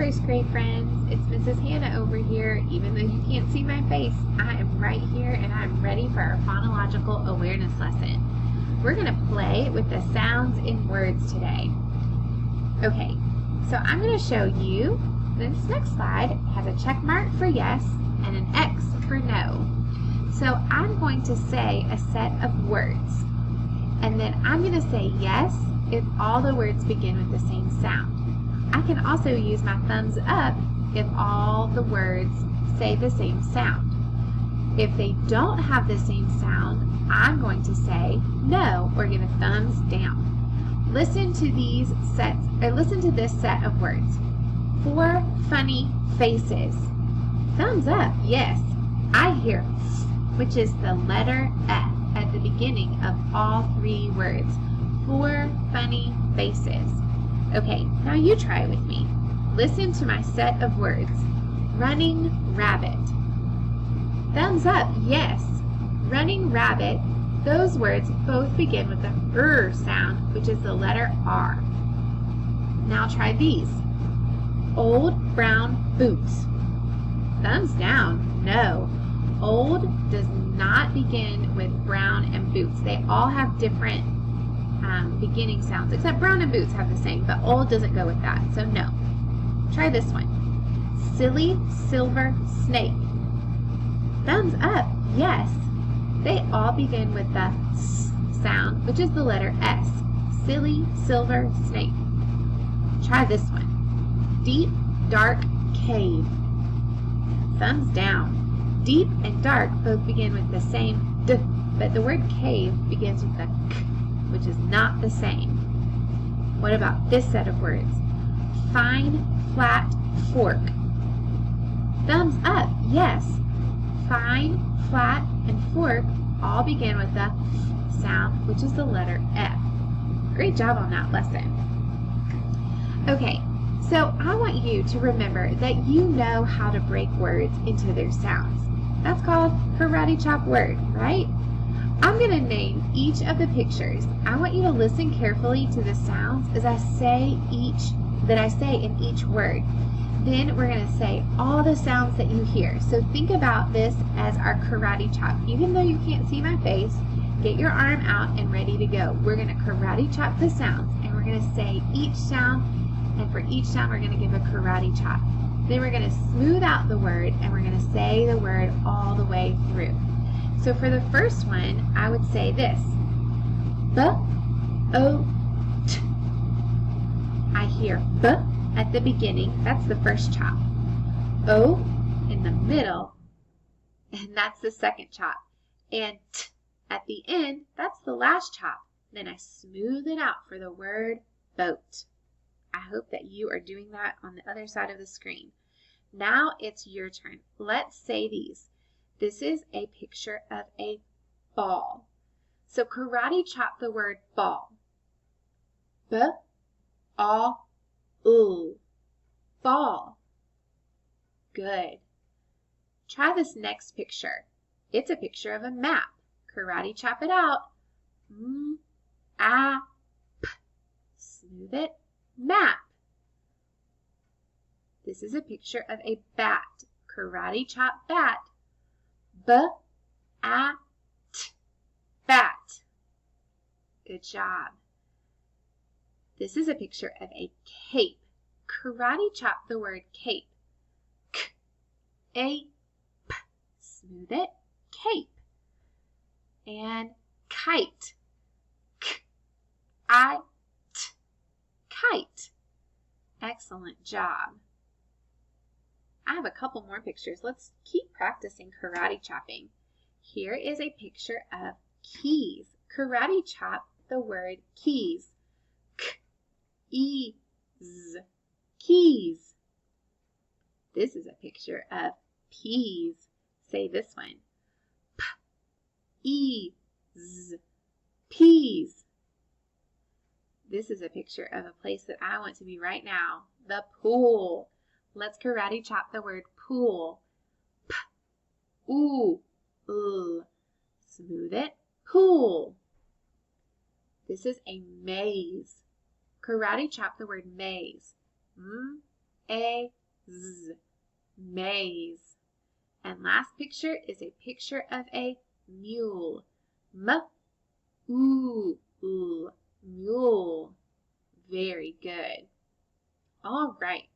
first grade friends, it's Mrs. Hannah over here. Even though you can't see my face, I am right here and I'm ready for our phonological awareness lesson. We're going to play with the sounds in words today. Okay, so I'm going to show you, this next slide has a check mark for yes and an X for no. So I'm going to say a set of words, and then I'm going to say yes if all the words begin with the same sound. I can also use my thumbs up if all the words say the same sound. If they don't have the same sound, I'm going to say no or give a thumbs down. Listen to this set of words. 4 funny faces. Thumbs up, yes. I hear which is the letter F at the beginning of all 3 words. 4 funny faces. Okay, now you try with me. Listen to my set of words. Running rabbit. Thumbs up, yes. Running rabbit, those words both begin with the R sound, which is the letter R. Now try these. Old brown boots. Thumbs down, no. Old does not begin with brown and boots. They all have different beginning sounds, except brown and boots have the same, but old doesn't go with that, so no. Try this one. Silly silver snake. Thumbs up, yes. They all begin with the S sound, which is the letter S. Silly silver snake. Try this one. Deep dark cave. Thumbs down. Deep and dark both begin with the same D, but the word cave begins with the K, which is not the same. What about this set of words? Fine flat fork. Thumbs up, yes. Fine, flat, and fork all begin with the F sound, which is the letter F. Great job on that lesson. Okay, so I want you to remember that you know how to break words into their sounds. That's called karate chop word, right? I'm going to name each of the pictures. I want you to listen carefully to the sounds as I say in each word. Then we're going to say all the sounds that you hear. So think about this as our karate chop. Even though you can't see my face, get your arm out and ready to go. We're going to karate chop the sounds, and we're going to say each sound, and for each sound we're going to give a karate chop. Then we're going to smooth out the word, and we're going to say the word all the way through. So for the first one, I would say this. B-O-T. I hear B at the beginning. That's the first chop. O in the middle, and that's the second chop. And T at the end, that's the last chop. Then I smooth it out for the word boat. I hope that you are doing that on the other side of the screen. Now it's your turn. Let's say these. This is a picture of a ball. So karate chop the word ball. B-A-L. Ball. Good. Try this next picture. It's a picture of a map. Karate chop it out. M-A-P. Smooth it. Map. This is a picture of a bat. Karate chop bat. B-A-T. Bat. Good job. This is a picture of a cape. Karate chop the word cape. K-A-P. Smooth it. Cape. And kite. K-I-T. Kite. Excellent job. I have a couple more pictures. Let's keep practicing karate chopping. Here is a picture of keys. Karate chop the word keys. K-E-Z. Keys. This is a picture of peas. Say this one. P-E-Z. Peas. This is a picture of a place that I want to be right now. The pool. Let's karate chop the word pool. P-O-O-L. Smooth it. Pool. This is a maze. Karate chop the word maze. maze. And last picture is a picture of a mule. Mule. Very good. All right.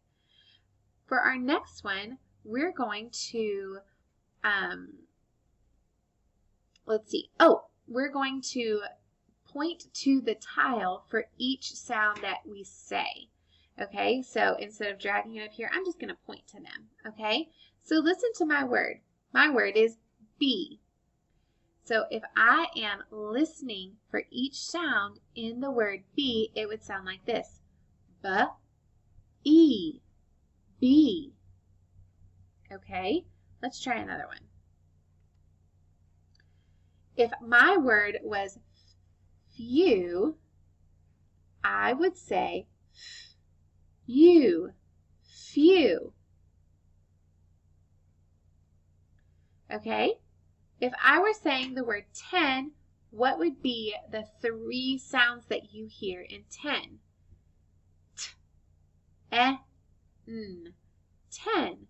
For our next one, we're going to, let's see. Oh, we're going to point to the tile for each sound that we say. Okay, so instead of dragging it up here, I'm just going to point to them. Okay, so listen to my word. My word is B. So if I am listening for each sound in the word B, it would sound like this. B-E, B. Okay, let's try another one. If my word was few, I would say few. Okay? If I were saying the word 10, what would be the 3 sounds that you hear in 10? T, e, n. 10.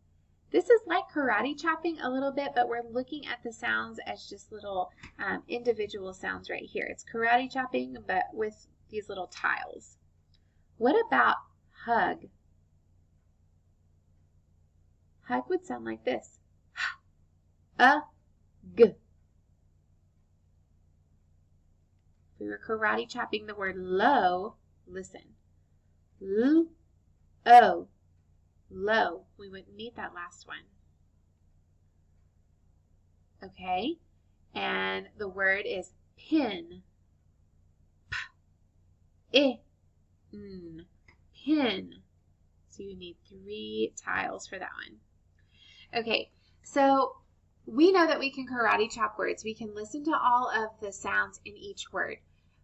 This is like karate chopping a little bit, but we're looking at the sounds as just little individual sounds right here. It's karate chopping, but with these little tiles. What about hug? Hug would sound like this. G. If we were karate chopping the word low, listen. L-O. Low. We wouldn't need that last one. Okay? And the word is pin. P-I-N. Pin. So you need 3 tiles for that one. Okay, so we know that we can karate chop words. We can listen to all of the sounds in each word.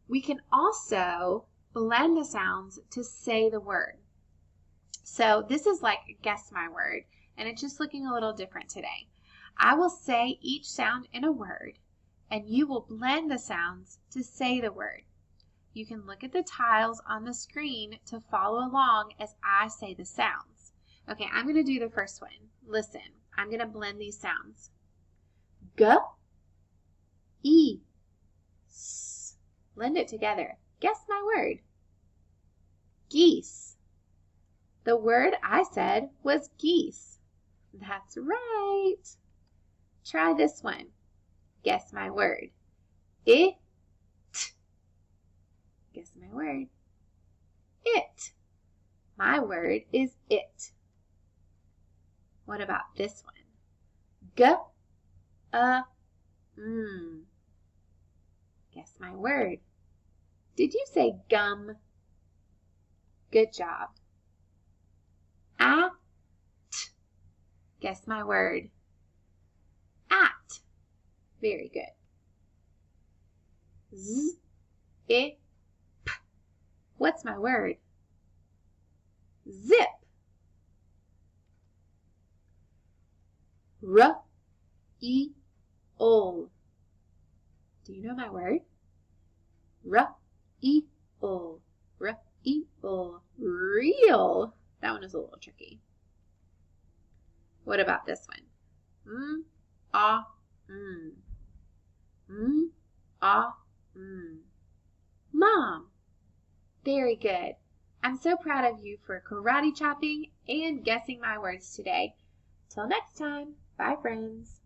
We can also blend the sounds to say the word. So this is like guess my word, and it's just looking a little different today. I will say each sound in a word, and you will blend the sounds to say the word. You can look at the tiles on the screen to follow along as I say the sounds. Okay, I'm going to do the first one. Listen, I'm going to blend these sounds. G, E, S. Blend it together. Guess my word. Geese. The word I said was geese. That's right. Try this one. Guess my word. It. Guess my word. It. My word is it. What about this one? G-M. Guess my word. Did you say gum? Good job. At. Guess my word. At. Very good. Z-I-P. What's my word? Zip. R-E-O. Do you know my word? R-E-O. R-E-O. Real. That one is a little tricky. What about this one? M-A-M. M-A-M. Mom. Very good. I'm so proud of you for karate chopping and guessing my words today. Till next time. Bye, friends.